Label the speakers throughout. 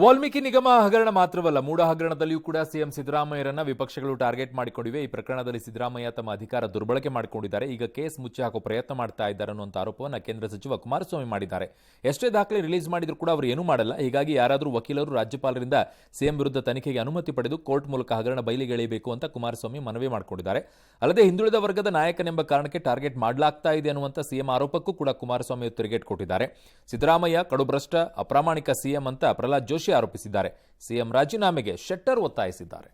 Speaker 1: ವಾಲ್ಮೀಕಿ ನಿಗಮ ಹಗರಣ ಮಾತ್ರವಲ್ಲ, ಮೂಡ ಹಗರಣದಲ್ಲಿಯೂ ಕೂಡ ಸಿಎಂ ಸಿದ್ದರಾಮಯ್ಯರನ್ನ ವಿಪಕ್ಷಗಳು ಟಾರ್ಗೆಟ್ ಮಾಡಿಕೊಂಡಿವೆ. ಈ ಪ್ರಕರಣದಲ್ಲಿ ಸಿದ್ದರಾಮಯ್ಯ ತಮ್ಮ ಅಧಿಕಾರ ದುರ್ಬಳಕೆ ಮಾಡಿಕೊಂಡಿದ್ದಾರೆ. ಈಗ ಕೇಸ್ ಮುಚ್ಚಿ ಹಾಕೋ ಪ್ರಯತ್ನ ಮಾಡ್ತಾ ಇದ್ದಾರೆ ಅನ್ನುವಂಥ ಆರೋಪವನ್ನು ಕೇಂದ್ರ ಸಚಿವ ಕುಮಾರಸ್ವಾಮಿ ಮಾಡಿದ್ದಾರೆ. ಎಷ್ಟೇ ದಾಖಲೆ ರಿಲೀಸ್ ಮಾಡಿದ್ರು ಕೂಡ ಅವರು ಏನೂ ಮಾಡಲ್ಲ. ಹೀಗಾಗಿ ಯಾರಾದರೂ ವಕೀಲರು ರಾಜ್ಯಪಾಲರಿಂದ ಸಿಎಂ ವಿರುದ್ಧ ತನಿಖೆಗೆ ಅನುಮತಿ ಪಡೆದು ಕೋರ್ಟ್ ಮೂಲಕ ಹಗರಣ ಬಯಲಿಗೆ ಎಳೆಯಬೇಕು ಅಂತ ಕುಮಾರಸ್ವಾಮಿ ಮನವಿ ಮಾಡಿಕೊಂಡಿದ್ದಾರೆ. ಅಲ್ಲದೆ ಹಿಂದುಳಿದ ವರ್ಗದ ನಾಯಕನೆಂಬ ಕಾರಣಕ್ಕೆ ಟಾರ್ಗೆಟ್ ಮಾಡಲಾಗ್ತಾ ಇದೆ ಅನ್ನುವಂಥ ಸಿಎಂ ಆರೋಪಕ್ಕೂ ಕೂಡ ಕುಮಾರಸ್ವಾಮಿ ತಿರುಗೇಟ್ ಕೊಟ್ಟಿದ್ದಾರೆ. ಸಿದ್ದರಾಮಯ್ಯ ಕಡುಭ್ರಷ್ಟ, ಅಪ್ರಾಮಾಣಿಕ ಸಿಎಂ ಅಂತ ಪ್ರಹ್ಲಾದ್ ಜೋಶಿ ಆರೋಪಿಸಿದ್ದಾರೆ. ಸಿಎಂ ರಾಜೀನಾಮೆಗೆ ಶೆಟ್ಟರ್ ಒತ್ತಾಯಿಸಿದ್ದಾರೆ.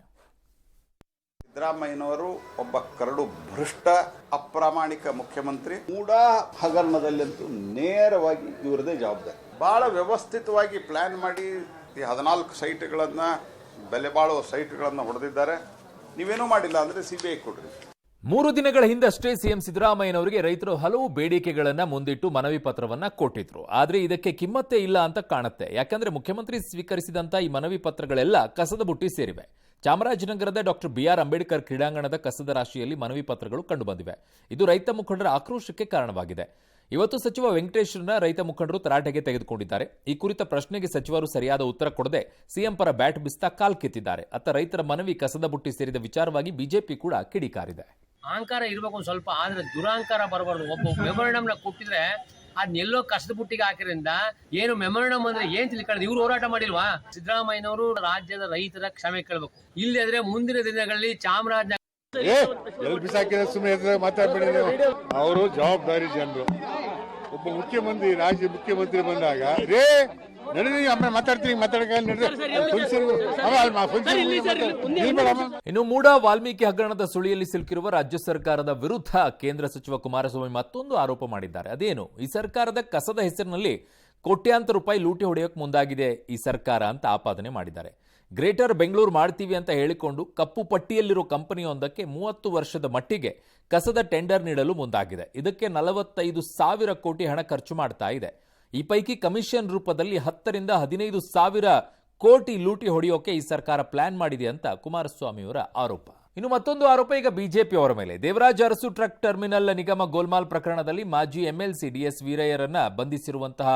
Speaker 2: ಸಿದ್ದರಾಮಯ್ಯನವರು ಒಬ್ಬ ಕರಡು ಭ್ರಷ್ಟ, ಅಪ್ರಾಮಾಣಿಕ ಮುಖ್ಯಮಂತ್ರಿ. ಮೂಡ ಹಗರಣದಲ್ಲಂತೂ ನೇರವಾಗಿ ಇವರದೇ ಜವಾಬ್ದಾರಿ. ಬಹಳ ವ್ಯವಸ್ಥಿತವಾಗಿ ಪ್ಲಾನ್ ಮಾಡಿ ಈ 14 ಸೈಟ್ಗಳನ್ನ, ಬೆಲೆ ಬಾಳುವ ಸೈಟ್ಗಳನ್ನು ಹೊಡೆದಿದ್ದಾರೆ. ನೀವೇನೂ ಮಾಡಿಲ್ಲ ಅಂದ್ರೆ ಸಿಬಿಐ ಕೊಡ್ರಿ.
Speaker 1: 3 ದಿನಗಳ ಹಿಂದಷ್ಟೇ ಸಿಎಂ ಸಿದ್ದರಾಮಯ್ಯನವರಿಗೆ ರೈತರು ಹಲವು ಬೇಡಿಕೆಗಳನ್ನ ಮುಂದಿಟ್ಟು ಮನವಿ ಪತ್ರವನ್ನ ಕೊಟ್ಟಿದ್ರು. ಆದ್ರೆ ಇದಕ್ಕೆ ಕಿಮ್ಮತ್ತೇ ಇಲ್ಲ ಅಂತ ಕಾಣುತ್ತೆ. ಯಾಕಂದ್ರೆ ಮುಖ್ಯಮಂತ್ರಿ ಸ್ವೀಕರಿಸಿದಂತ ಈ ಮನವಿ ಪತ್ರಗಳೆಲ್ಲ ಕಸದ ಬುಟ್ಟಿ ಸೇರಿವೆ. ಚಾಮರಾಜನಗರದ ಡಾಕ್ಟರ್ ಬಿಆರ್ ಅಂಬೇಡ್ಕರ್ ಕ್ರೀಡಾಂಗಣದ ಕಸದ ರಾಶಿಯಲ್ಲಿ ಮನವಿ ಪತ್ರಗಳು ಕಂಡುಬಂದಿವೆ. ಇದು ರೈತ ಮುಖಂಡರ ಆಕ್ರೋಶಕ್ಕೆ ಕಾರಣವಾಗಿದೆ. ಇವತ್ತು ಸಚಿವ ವೆಂಕಟೇಶ್ವರನ ರೈತ ಮುಖಂಡರು ತರಾಟೆಗೆ ತೆಗೆದುಕೊಂಡಿದ್ದಾರೆ. ಈ ಕುರಿತ ಪ್ರಶ್ನೆಗೆ ಸಚಿವರು ಸರಿಯಾದ ಉತ್ತರ ಕೊಡದೆ ಸಿಎಂ ಪರ ಬ್ಯಾಟ್ ಬಿಸ್ತಾ ಕಾಲ್ ಕೆತ್ತಿದ್ದಾರೆ. ಅತ್ತ ರೈತರ ಮನವಿ ಕಸದ ಬುಟ್ಟಿ ಸೇರಿದ ವಿಚಾರವಾಗಿ ಬಿಜೆಪಿ ಕೂಡ ಕಿಡಿಕಾರಿದೆ.
Speaker 3: ಅಹಂಕಾರ ಇರಬೇಕು ಒಂದು ಸ್ವಲ್ಪ, ಆದ್ರೆ ದುರಹಂಕಾರ ಬರಬಾರ್ದು. ಒಬ್ಬ ಮೆಮೊರಂಡಮ್ನ ಕೊಟ್ಟಿದ್ರೆ ಅದನ್ನೆಲ್ಲೋ ಕಸದ ಬುಟ್ಟಿಗೆ ಹಾಕಿದ್ರಿಂದ ಏನು ಮೆಮೊರಂಡಮ್ ಅಂದ್ರೆ ಏನ್ ತಿಳ್ಕೊಳ್ಳೋದು? ಇವ್ರು ಹೋರಾಟ ಮಾಡಿಲ್ವಾ? ಸಿದ್ದರಾಮಯ್ಯನವರು ರಾಜ್ಯದ ರೈತರ ಕ್ಷಮೆ ಕೇಳಬೇಕು. ಇಲ್ಲದ್ರೆ ಮುಂದಿನ ದಿನಗಳಲ್ಲಿ ಚಾಮರಾಜನಗರ
Speaker 4: ಅವರು ಜವಾಬ್ದಾರಿ ಜನರು. ಒಬ್ಬ ಮುಖ್ಯಮಂತ್ರಿ, ರಾಜ್ಯ ಮುಖ್ಯಮಂತ್ರಿ ಬಂದಾಗ
Speaker 1: ಇನ್ನು ಮೂಡ ವಾಲ್ಮೀಕಿ ಹಗರಣದ ಸುಳಿಯಲ್ಲಿ ಸಿಲುಕಿರುವ ರಾಜ್ಯ ಸರ್ಕಾರದ ವಿರುದ್ಧ ಕೇಂದ್ರ ಸಚಿವ ಕುಮಾರಸ್ವಾಮಿ ಮತ್ತೊಂದು ಆರೋಪ ಮಾಡಿದ್ದಾರೆ. ಅದೇನು? ಈ ಸರ್ಕಾರದ ಕಸದ ಹೆಸರಿನಲ್ಲಿ ಕೋಟ್ಯಾಂತರ ರೂಪಾಯಿ ಲೂಟಿ ಹೊಡೆಯೋಕೆ ಮುಂದಾಗಿದೆ ಈ ಸರ್ಕಾರ ಅಂತ ಆಪಾದನೆ ಮಾಡಿದ್ದಾರೆ. ಗ್ರೇಟರ್ ಬೆಂಗಳೂರು ಮಾಡ್ತೀವಿ ಅಂತ ಹೇಳಿಕೊಂಡು ಕಪ್ಪು ಪಟ್ಟಿಯಲ್ಲಿರೋ ಕಂಪನಿಯೊಂದಕ್ಕೆ 30 ವರ್ಷದ ಮಟ್ಟಿಗೆ ಕಸದ ಟೆಂಡರ್ ನೀಡಲು ಮುಂದಾಗಿದೆ. ಇದಕ್ಕೆ 45,000 ಕೋಟಿ ಹಣ ಖರ್ಚು ಮಾಡ್ತಾ ಇದೆ. ಈ ಪೈಕಿ ಕಮಿಷನ್ ರೂಪದಲ್ಲಿ 10 ರಿಂದ 15,000 ಕೋಟಿ ಲೂಟಿ ಹೊಡೆಯೋಕೆ ಈ ಸರ್ಕಾರ ಪ್ಲಾನ್ ಮಾಡಿದೆ ಅಂತ ಕುಮಾರಸ್ವಾಮಿಯವರ ಆರೋಪ. ಇನ್ನು ಮತ್ತೊಂದು ಆರೋಪ ಈಗ ಬಿಜೆಪಿ ಅವರ ಮೇಲೆ. ದೇವರಾಜ ಅರಸು ಟ್ರಕ್ ಟರ್ಮಿನಲ್ ನಿಗಮ ಗೋಲ್ಮಾಲ್ ಪ್ರಕರಣದಲ್ಲಿ ಮಾಜಿ ಎಂಎಲ್ಸಿ ಡಿಎಸ್ ವೀರಯ್ಯರನ್ನ ಬಂಧಿಸಿರುವಂತಹ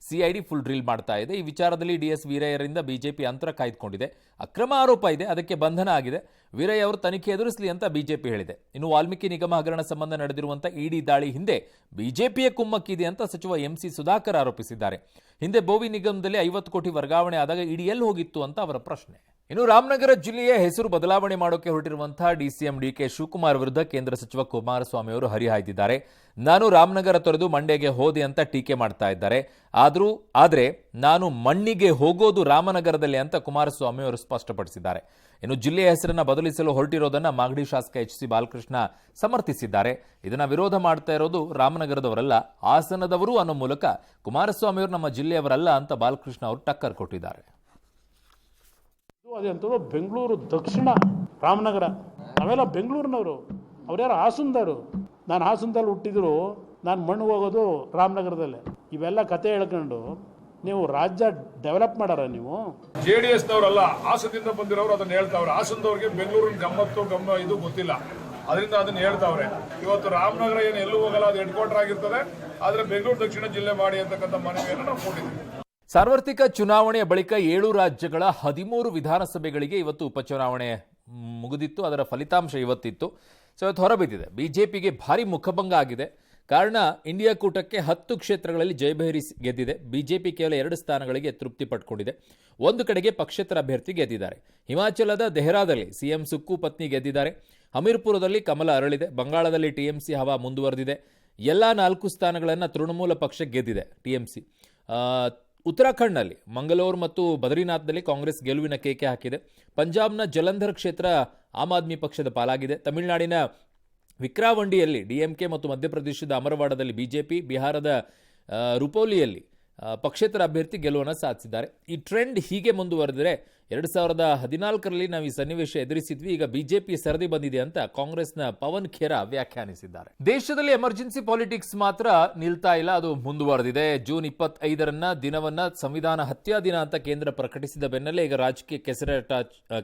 Speaker 1: ಸಿಐಡಿ ಫುಲ್ ಡ್ರಿಲ್ ಮಾಡ್ತಾ ಇದೆ. ಈ ವಿಚಾರದಲ್ಲಿ ಡಿಎಸ್ ವೀರಯ್ಯರಿಂದ ಬಿಜೆಪಿ ಅಂತರ ಕಾಯ್ದುಕೊಂಡಿದೆ. ಅಕ್ರಮ ಆರೋಪ ಇದೆ, ಅದಕ್ಕೆ ಬಂಧನ ಆಗಿದೆ. ವೀರಯ್ಯ ಅವರು ತನಿಖೆ ಎದುರಿಸಲಿ ಅಂತ ಬಿಜೆಪಿ ಹೇಳಿದೆ. ಇನ್ನು ವಾಲ್ಮೀಕಿ ನಿಗಮ ಹಗರಣ ಸಂಬಂಧ ನಡೆದಿರುವಂತಹ ಇಡಿ ದಾಳಿ ಹಿಂದೆ ಬಿಜೆಪಿಯ ಕುಮ್ಮಕ್ಕಿದೆ ಅಂತ ಸಚಿವ ಎಂಸಿ ಸುಧಾಕರ್ ಆರೋಪಿಸಿದ್ದಾರೆ. ಹಿಂದೆ ಬೋವಿ ನಿಗಮದಲ್ಲಿ 50 ಕೋಟಿ ವರ್ಗಾವಣೆ ಆದಾಗ ಇಡಿ ಎಲ್ಲಿ ಹೋಗಿತ್ತು ಅಂತ ಅವರ ಪ್ರಶ್ನೆ. ಇನ್ನು ರಾಮನಗರ ಜಿಲ್ಲೆಯ ಹೆಸರು ಬದಲಾವಣೆ ಮಾಡೋಕೆ ಹೊರಟಿರುವಂತಹ ಡಿಸಿಎಂ ಡಿಕೆ ಶಿವಕುಮಾರ್ ವಿರುದ್ಧ ಕೇಂದ್ರ ಸಚಿವ ಕುಮಾರಸ್ವಾಮಿ ಅವರು ಹರಿಹಾಯ್ದಿದ್ದಾರೆ. ನಾನು ರಾಮನಗರ ತೊರೆದು ಮಂಡ್ಯಗೆ ಹೋದೆ ಅಂತ ಟೀಕೆ ಮಾಡ್ತಾ ಇದ್ದಾರೆ. ಆದ್ರೆ ನಾನು ಮಣ್ಣಿಗೆ ಹೋಗೋದು ರಾಮನಗರದಲ್ಲಿ ಅಂತ ಕುಮಾರಸ್ವಾಮಿ ಅವರು ಸ್ಪಷ್ಟಪಡಿಸಿದ್ದಾರೆ. ಇನ್ನು ಜಿಲ್ಲೆಯ ಹೆಸರನ್ನ ಬದಲಿಸಲು ಹೊರಟಿರೋದನ್ನ ಮಾಗಡಿ ಶಾಸಕ ಎಚ್.ಸಿ. ಬಾಲಕೃಷ್ಣ ಸಮರ್ಥಿಸಿದ್ದಾರೆ. ಇದನ್ನ ವಿರೋಧ ಮಾಡ್ತಾ ಇರೋದು ರಾಮನಗರದವರಲ್ಲ, ಹಾಸನದವರು ಅನ್ನೋ ಮೂಲಕ ಕುಮಾರಸ್ವಾಮಿ ಅವರು ನಮ್ಮ ಜಿಲ್ಲೆಯವರಲ್ಲ ಅಂತ ಬಾಲಕೃಷ್ಣ ಅವರು ಟಕ್ಕರ್ ಕೊಟ್ಟಿದ್ದಾರೆ.
Speaker 5: ಅದಂತೂ ಬೆಂಗಳೂರು ದಕ್ಷಿಣ ರಾಮನಗರ, ನಾವೆಲ್ಲ ಬೆಂಗಳೂರಿನವರು. ಅವ್ರ್ಯಾರು ಹಾಸನದವರು. ನಾನು ಹಾಸನದಲ್ಲಿ ಹುಟ್ಟಿದ್ರು, ನಾನು ಮಣ್ಣು ಹೋಗೋದು ರಾಮನಗರದಲ್ಲೇ. ಇವೆಲ್ಲ ಕತೆ ಹೇಳ್ಕೊಂಡು ನೀವು ರಾಜ್ಯ ಡೆವಲಪ್ ಮಾಡಾರ ನೀವು?
Speaker 4: JDSನವರಲ್ಲ, ಹಾಸನದಿಂದ ಬಂದಿರೋರು ಅದನ್ನ ಹೇಳ್ತಾವ್ರೆ. ಹಾಸನದವ್ರಿಗೆ ಬೆಂಗಳೂರಿನ ಗಮ್ಮತ್ತು ಇದು ಗೊತ್ತಿಲ್ಲ, ಅದರಿಂದ ಅದನ್ನ ಹೇಳ್ತಾವ್ರೆ. ಇವತ್ತು ರಾಮನಗರ ಏನು ಎಲ್ಲೂ ಹೋಗಲ್ಲ, ಅದು ಹೆಡ್ ಕ್ವಾರ್ಟರ್ ಆಗಿರ್ತದೆ. ಆದ್ರೆ ಬೆಂಗಳೂರು ದಕ್ಷಿಣ ಜಿಲ್ಲೆ ಮಾಡಿ ಅಂತಕ್ಕಂಥ ಮನವಿಯನ್ನು ನಾವು ಕೊಟ್ಟಿದ್ದೀವಿ.
Speaker 1: ಸಾರ್ವತ್ರಿಕ ಚುನಾವಣೆಯ ಬಳಿಕ 7 ರಾಜ್ಯಗಳ 13 ವಿಧಾನಸಭೆಗಳಿಗೆ ಇವತ್ತು ಉಪಚುನಾವಣೆ ಮುಗಿದಿತ್ತು. ಅದರ ಫಲಿತಾಂಶ ಇವತ್ತಿತ್ತು. ಇವತ್ತು ಹೊರಬಿದ್ದಿದೆ. ಬಿಜೆಪಿಗೆ ಭಾರಿ ಮುಖಭಂಗ ಆಗಿದೆ. ಕಾರಣ, ಇಂಡಿಯಾ ಕೂಟಕ್ಕೆ 10 ಕ್ಷೇತ್ರಗಳಲ್ಲಿ ಜಯಭೇರಿ ಗೆದ್ದಿದೆ. ಬಿಜೆಪಿ ಕೇವಲ 2 ಸ್ಥಾನಗಳಿಗೆ ತೃಪ್ತಿ ಪಟ್ಕೊಂಡಿದೆ. ಒಂದು ಕಡೆಗೆ ಪಕ್ಷೇತರ ಅಭ್ಯರ್ಥಿ ಗೆದ್ದಿದ್ದಾರೆ. ಹಿಮಾಚಲದ ದೆಹರಾದಲ್ಲಿ ಸಿಎಂ ಸುಕ್ಕು ಪತ್ನಿ ಗೆದ್ದಿದ್ದಾರೆ. ಹಮೀರ್ಪುರದಲ್ಲಿ ಕಮಲ ಅರಳಿದೆ. ಬಂಗಾಳದಲ್ಲಿ ಟಿಎಂಸಿ ಹವಾ ಮುಂದುವರೆದಿದೆ. ಎಲ್ಲಾ 4 ಸ್ಥಾನಗಳನ್ನು ತೃಣಮೂಲ ಪಕ್ಷ ಗೆದ್ದಿದೆ ಟಿಎಂಸಿ. ಉತ್ತರಾಖಂಡ್ನಲ್ಲಿ ಮಂಗಳೂರು ಮತ್ತು ಬದ್ರಿನಾಥ್ನಲ್ಲಿ ಕಾಂಗ್ರೆಸ್ ಗೆಲುವಿನ ಕೇಕೆ ಹಾಕಿದೆ. ಪಂಜಾಬ್ನ ಜಲಂಧರ್ ಕ್ಷೇತ್ರ ಆಮ್ ಆದ್ಮಿ ಪಕ್ಷದ ಪಾಲಾಗಿದೆ. ತಮಿಳುನಾಡಿನ ವಿಕ್ರಾವಂಡಿಯಲ್ಲಿ ಡಿಎಂಕೆ ಮತ್ತು ಮಧ್ಯಪ್ರದೇಶದ ಅಮರವಾಡದಲ್ಲಿ ಬಿಜೆಪಿ, ಬಿಹಾರದ ರುಪೌಲಿಯಲ್ಲಿ ಪಕ್ಷೇತರ ಅಭ್ಯರ್ಥಿ ಗೆಲುವನ್ನು ಸಾಧಿಸಿದ್ದಾರೆ. ಈ ಟ್ರೆಂಡ್ ಹೀಗೆ ಮುಂದುವರೆದರೆ 2014ರಲ್ಲಿ ನಾವು ಈ ಸನ್ನಿವೇಶ ಎದುರಿಸಿದ್ವಿ, ಈಗ ಬಿಜೆಪಿ ಸರದಿ ಬಂದಿದೆ ಅಂತ ಕಾಂಗ್ರೆಸ್ನ ಪವನ್ ಖೇರಾ ವ್ಯಾಖ್ಯಾನಿಸಿದ್ದಾರೆ. ದೇಶದಲ್ಲಿ ಎಮರ್ಜೆನ್ಸಿ ಪಾಲಿಟಿಕ್ಸ್ ಮಾತ್ರ ನಿಲ್ತಾ ಇಲ್ಲ, ಅದು ಮುಂದುವರೆದಿದೆ. ಜೂನ್ 25ರನ್ನ ದಿನವನ್ನ ಸಂವಿಧಾನ ಹತ್ಯಾ ದಿನ ಅಂತ ಕೇಂದ್ರ ಪ್ರಕಟಿಸಿದ ಬೆನ್ನಲ್ಲೇ ಈಗ ರಾಜಕೀಯ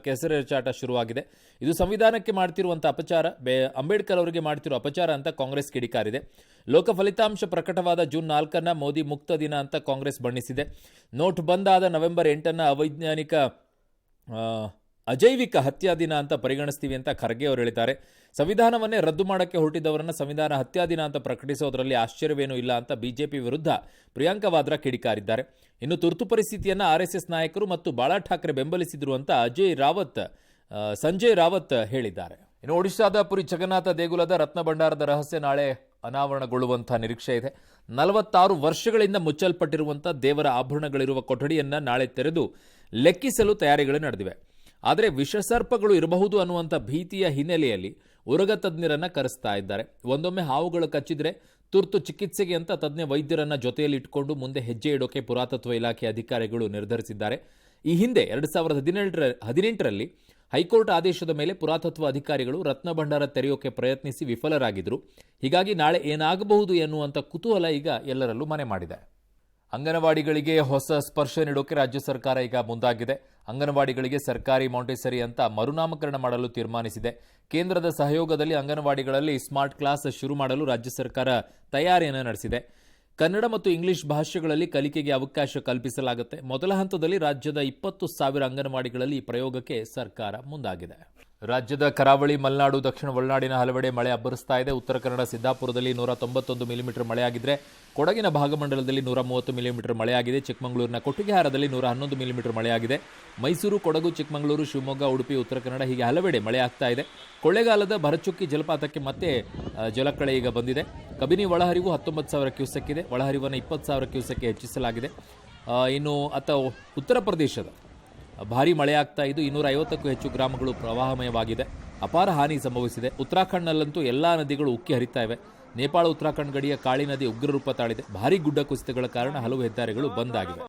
Speaker 1: ಕೆಸರೆರಚಾಟ ಶುರುವಾಗಿದೆ. ಇದು ಸಂವಿಧಾನಕ್ಕೆ ಮಾಡ್ತಿರುವಂತಹ ಅಪಚಾರ, ಅಂಬೇಡ್ಕರ್ ಅವರಿಗೆ ಮಾಡ್ತಿರುವ ಅಪಚಾರ ಅಂತ ಕಾಂಗ್ರೆಸ್ ಕಿಡಿಕಾರಿದೆ. ಲೋಕ ಫಲಿತಾಂಶ ಪ್ರಕಟವಾದ ಜೂನ್ 4ನ್ನ ಮೋದಿ ಮುಕ್ತ ದಿನ ಅಂತ ಕಾಂಗ್ರೆಸ್ ಬಣ್ಣಿಸಿದೆ. ನೋಟ್ ಬಂದ್ ಆದ ನವೆಂಬರ್ 8ನ್ನ ಅಜೈವಿಕ ಹತ್ಯಾ ದಿನ ಅಂತ ಪರಿಗಣಿಸ್ತೀವಿ ಅಂತ ಖರ್ಗೆ ಅವರು ಹೇಳಿದ್ದಾರೆ. ಸಂವಿಧಾನವನ್ನೇ ರದ್ದು ಮಾಡಕ್ಕೆ ಹೊರಟಿದ್ದವರನ್ನ ಸಂವಿಧಾನ ಹತ್ಯಾ ದಿನ ಅಂತ ಪ್ರಕಟಿಸೋದ್ರಲ್ಲಿ ಆಶ್ಚರ್ಯವೇನೂ ಇಲ್ಲ ಅಂತ ಬಿಜೆಪಿ ವಿರುದ್ಧ ಪ್ರಿಯಾಂಕಾ ವಾದ್ರಾ ಕಿಡಿಕಾರಿದ್ದಾರೆ. ಇನ್ನು ತುರ್ತು ಪರಿಸ್ಥಿತಿಯನ್ನ ಆರ್ಎಸ್ಎಸ್ ನಾಯಕರು ಮತ್ತು ಬಾಳಾ ಠಾಕ್ರೆ ಬೆಂಬಲಿಸಿದ್ರು ಅಂತ ಸಂಜಯ್ ರಾವತ್ ಹೇಳಿದ್ದಾರೆ. ಇನ್ನು ಒಡಿಶಾದ ಪುರಿ ಜಗನ್ನಾಥ ದೇಗುಲದ ರತ್ನ ಭಂಡಾರದ ರಹಸ್ಯ ನಾಳೆ ಅನಾವರಣಗೊಳ್ಳುವಂತಹ ನಿರೀಕ್ಷೆ ಇದೆ. 46 ವರ್ಷಗಳಿಂದ ಮುಚ್ಚಲ್ಪಟ್ಟಿರುವಂಥ ದೇವರ ಆಭರಣಗಳಿರುವ ಕೊಠಡಿಯನ್ನ ನಾಳೆ ತೆರೆದು ಲೆಕ್ಕಿಸಲು ತಯಾರಿಗಳು ನಡೆದಿವೆ. ಆದರೆ ವಿಷಸರ್ಪಗಳು ಇರಬಹುದು ಅನ್ನುವಂಥ ಭೀತಿಯ ಹಿನ್ನೆಲೆಯಲ್ಲಿ ಉರಗ ತಜ್ಞರನ್ನ ಕರೆಸ್ತಾ ಇದ್ದಾರೆ. ಒಂದೊಮ್ಮೆ ಹಾವುಗಳು ಕಚ್ಚಿದ್ರೆ ತುರ್ತು ಚಿಕಿತ್ಸೆಗೆ ಅಂತ ತಜ್ಞ ವೈದ್ಯರನ್ನ ಜೊತೆಯಲ್ಲಿ ಇಟ್ಕೊಂಡು ಮುಂದೆ ಹೆಜ್ಜೆ ಇಡೋಕೆ ಪುರಾತತ್ವ ಇಲಾಖೆ ಅಧಿಕಾರಿಗಳು ನಿರ್ಧರಿಸಿದ್ದಾರೆ. ಈ ಹಿಂದೆ 2018ರಲ್ಲಿ ಹೈಕೋರ್ಟ್ ಆದೇಶದ ಮೇಲೆ ಪುರಾತತ್ವ ಅಧಿಕಾರಿಗಳು ರತ್ನ ಭಂಡಾರ ತೆರೆಯೋಕೆ ಪ್ರಯತ್ನಿಸಿ ವಿಫಲರಾಗಿದ್ರು. ಹೀಗಾಗಿ ನಾಳೆ ಏನಾಗಬಹುದು ಎನ್ನುವಂಥ ಕುತೂಹಲ ಈಗ ಎಲ್ಲರಲ್ಲೂ ಮನೆ ಮಾಡಿದೆ. ಅಂಗನವಾಡಿಗಳಿಗೆ ಹೊಸ ಸ್ಪರ್ಶ ನೀಡೋಕೆ ರಾಜ್ಯ ಸರ್ಕಾರ ಈಗ ಮುಂದಾಗಿದೆ. ಅಂಗನವಾಡಿಗಳಿಗೆ ಸರ್ಕಾರಿ ಮಾಂಟೆಸರಿ ಅಂತ ಮರುನಾಮಕರಣ ಮಾಡಲು ತೀರ್ಮಾನಿಸಿದೆ. ಕೇಂದ್ರದ ಸಹಯೋಗದಲ್ಲಿ ಅಂಗನವಾಡಿಗಳಲ್ಲಿ ಸ್ಮಾರ್ಟ್ ಕ್ಲಾಸ್ ಶುರು ಮಾಡಲು ರಾಜ್ಯ ಸರ್ಕಾರ ತಯಾರಿಯನ್ನು ನಡೆಸಿದೆ. ಕನ್ನಡ ಮತ್ತು ಇಂಗ್ಲಿಷ್ ಭಾಷೆಗಳಲ್ಲಿ ಕಲಿಕೆಗೆ ಅವಕಾಶ ಕಲ್ಪಿಸಲಾಗುತ್ತೆ. ಮೊದಲ ಹಂತದಲ್ಲಿ ರಾಜ್ಯದ 20,000 ಅಂಗನವಾಡಿಗಳಲ್ಲಿ ಈ ಪ್ರಯೋಗಕ್ಕೆ ಸರ್ಕಾರ ಮುಂದಾಗಿದೆ. ರಾಜ್ಯದ ಕರಾವಳಿ, ಮಲೆನಾಡು, ದಕ್ಷಿಣ ಒಳನಾಡಿನ ಹಲವೆಡೆ ಮಳೆ ಅಬ್ಬರಿಸ್ತಾ ಇದೆ. ಉತ್ತರ ಕನ್ನಡ ಸಿದ್ದಾಪುರದಲ್ಲಿ 191 ಮಿಲಿಮೀಟರ್ ಮಳೆಯಾಗಿದ್ರೆ, ಕೊಡಗಿನ ಭಾಗಮಂಡಲದಲ್ಲಿ 130 ಮಿಲಿಮೀಟರ್ ಮಳೆಯಾಗಿದೆ. ಚಿಕ್ಕಮಗಳೂರಿನ ಕೊಟ್ಟಿಗೆಹಾರದಲ್ಲಿ 111 ಮಿಲಿಮೀಟರ್ ಮಳೆಯಾಗಿದೆ. ಮೈಸೂರು, ಕೊಡಗು, ಚಿಕ್ಕಮಗಳೂರು, ಶಿವಮೊಗ್ಗ, ಉಡುಪಿ, ಉತ್ತರ ಕನ್ನಡ ಹೀಗೆ ಹಲವೆಡೆ ಮಳೆ ಆಗ್ತಾ ಇದೆ. ಕೊಳ್ಳೇಗಾಲದ ಭರಚುಕ್ಕಿ ಜಲಪಾತಕ್ಕೆ ಮತ್ತೆ ಜಲಕಳೆ ಈಗ ಬಂದಿದೆ. ಕಬಿನಿ ಒಳಹರಿವು 19,000 ಕ್ಯೂಸೆಕ್ ಇದೆ. ಒಳಹರಿವನ್ನು 20,000 ಕ್ಯೂಸೆಕ್ಗೆ ಹೆಚ್ಚಿಸಲಾಗಿದೆ. ಇನ್ನು ಉತ್ತರ ಪ್ರದೇಶದ ಭಾರೀ ಮಳೆಯಾಗ್ತಾ ಇದ್ದು 250ಕ್ಕೂ ಹೆಚ್ಚು ಗ್ರಾಮಗಳು ಪ್ರವಾಹಮಯವಾಗಿದೆ. ಅಪಾರ ಹಾನಿ ಸಂಭವಿಸಿದೆ. ಉತ್ತರಾಖಂಡ್ನಲ್ಲಂತೂ ಎಲ್ಲಾ ನದಿಗಳು ಉಕ್ಕಿ ಹರಿತಾ ಇವೆ. ನೇಪಾಳ ಉತ್ತರಾಖಂಡ್ ಗಡಿಯ ಕಾಳಿ ನದಿ ಉಗ್ರ ರೂಪ ತಾಳಿದೆ. ಭಾರೀ ಗುಡ್ಡ ಕುಸಿತಗಳ ಕಾರಣ ಹಲವು ಹೆದ್ದಾರಿಗಳು ಬಂದ್ ಆಗಿವೆ.